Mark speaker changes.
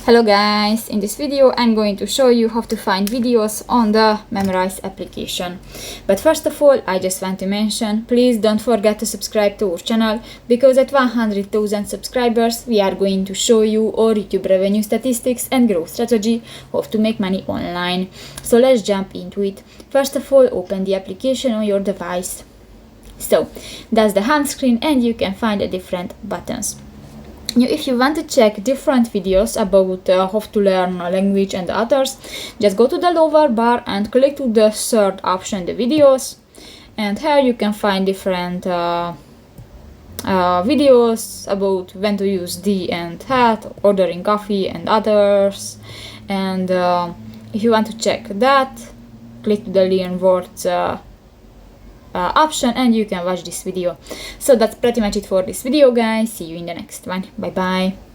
Speaker 1: Hello guys, in this video I'm going to show you how to find videos on the Memrise application. But first of all, I just want to mention, please don't forget to subscribe to our channel, because at 100,000 subscribers we are going to show you our YouTube revenue statistics and growth strategy, how to make money online. So let's jump into it. First of all, open the application on your device. So that's the home screen, and you can find the different buttons. If you want to check different videos about how to learn a language and others, just go to the lower bar and click to the third option, the videos, and here you can find different videos about when to use the and hat, ordering coffee and others. And if you want to check that, click to the learn words option and you can watch this video. So that's pretty much it for this video, guys. See you in the next one. Bye bye.